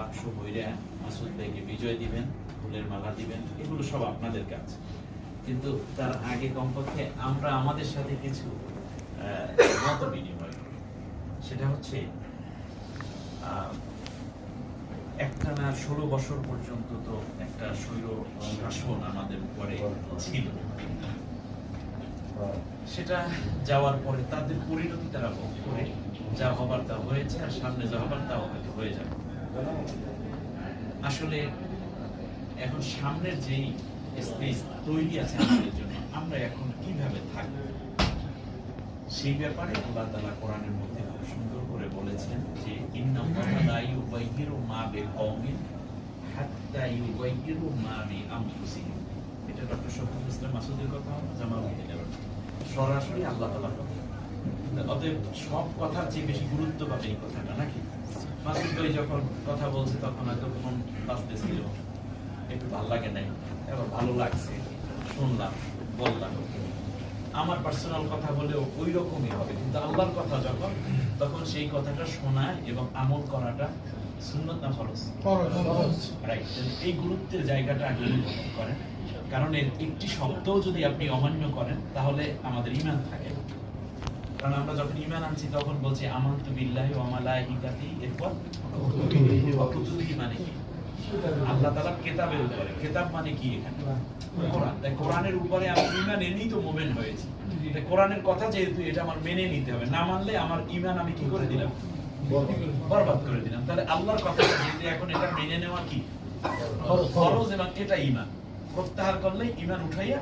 বাক্স বইরা মাসুদ ভাইকে বিজয় দিবেন, ফুলের মালা দিবেন, এগুলো সব আপনাদের কাজ। কিন্তু তার আগে কমপক্ষে আমরা আমাদের সাথে কিছু মত বিনিময় করি। সেটা হচ্ছে একটানা 16 বছর পর্যন্ত তো একটা স্বৈর শাসন আমাদের উপরে ছিল। সেটা যাওয়ার পরে তাদের পরিণতি তারা ভোগ করে, যা হবার তা হয়েছে, আর সামনে যা হবার তাও হয়তো হয়ে যাবে। আসলে এখন সামনের যেই স্পেস তৈরি আছে আমাদের জন্য, আমরা এখন কিভাবে থাকবো সেই ব্যাপারে আল্লাহ তাআলা কোরআনের মধ্যে খুব সুন্দর করে বলেছেন যে ইন্নাল্লাহা লা ইউগাইয়িরু মা বিকওমিন হাত্তা ইউগাইয়িরু মা বিআনফুসিহিম। এটা ডক্টর শফিকুল ইসলাম মাসুদের কথা, জামালউদ্দিনের কথা, সরাসরি আল্লাহ তাআলার কথা। অতএব সব কথার চেয়ে বেশি গুরুত্ব পাবে এই কথাটা, নাকি? মাসুদ ভাই যখন কথা বলছে তখন হয়তো ফোন বাজতেছিল, একটু ভালো লাগে নাই, এবার ভালো লাগছে, শুনলাম, বললাম। আমার পার্সোনাল কথা বলেও ওই রকমই হবে, কিন্তু আল্লাহর কথা যখন, তখন সেই কথাটা শোনা এবং আমল করাটা সুন্নত না ফরজ? রাইট। এই গুরুত্বের জায়গাটা আগে অনুধাবন করেন, কারণ এর একটি শব্দও যদি আপনি অমান্য করেন তাহলে আমাদের ঈমান থাকে না। কারণ আমরা যখন ঈমান আনছি তখন বলছি আমানতু বিল্লাহি ওয়া মালাইকাতিহি, এরপর কুতুবিহি মানে কি? আল্লাহ তাআলার কিতাবের উপরে। কিতাব মানে কি এখানে? কোরআন। তাই কোরআনের উপরে আমি ঈমান এনেই তো মুমিন হয়েছি। তাই কোরআনের কথা যেহেতু, এটা আমার মেনে নিতে হবে, না মানলে আমার ঈমান আমি কি করে দিলাম? বরবাদ করে দিলাম। তাহলে আল্লাহর কথা যেহেতু এখন এটা মেনে নেওয়া কি ফরজ, এবং এটা ঈমান প্রত্যাহার করলে ঈমান উঠাইয়া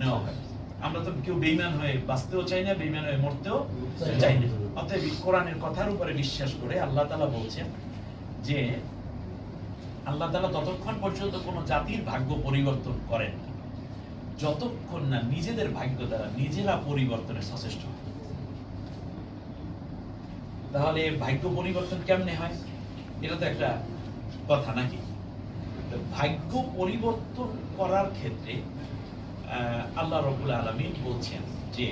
নেওয়া হয়। আমরা তো কেউ বেঈমান হয়ে বাঁচতেও চাই না, বেঈমান হয়ে মরতেও চাই না। অতএব কোরআনের কথার উপরে বিশ্বাস করে আল্লাহ তাআলা বলছেন যে আল্লাহ তাআলা ততক্ষণ পর্যন্ত কোনো জাতির ভাগ্য পরিবর্তন করেন না যতক্ষণ না নিজেদের ভাগ্য দ্বারা নিজেরা পরিবর্তনের সচেষ্ট হয়। তাহলে ভাগ্য পরিবর্তন কেমনে হয়? এটা তো একটা কথা, নাকি? ভাগ্য পরিবর্তন করার ক্ষেত্রে আল্লাহ রাব্বুল আলামিন বলছেন যে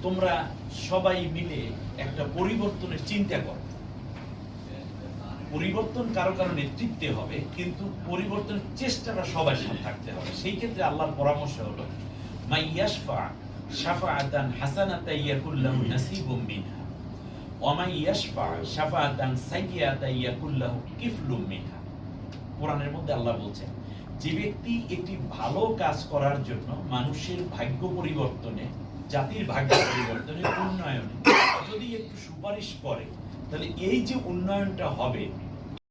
তোমরা সবাই মিলে একটা পরিবর্তনের চিন্তা করো। পরিবর্তন কারো কারো নেতৃত্বে হবে, কিন্তু পরিবর্তনের চেষ্টাটা সবার সাথে থাকতে হবে। সেই ক্ষেত্রে আল্লাহর পরামর্শ হলো মাই ইয়াশফা শাফাআতান হাসানাতান ইয়াকুল লাহু নাসিবুম মিনহা ওয়া মাই ইয়াশফা শাফাআতান সাইয়্যাতান ইয়াকুল লাহু কিফলুম মিনহা। কোরআনের মধ্যে আল্লাহ বলছেন, যে ব্যক্তি একটি ভালো কাজ করার জন্য মানুষের ভাগ্য পরিবর্তনে, জাতির ভাগ্য পরিবর্তনে, উন্নয়নে যদি একটু সুপারিশ করে, তাহলে এই যে উন্নয়নটা হবে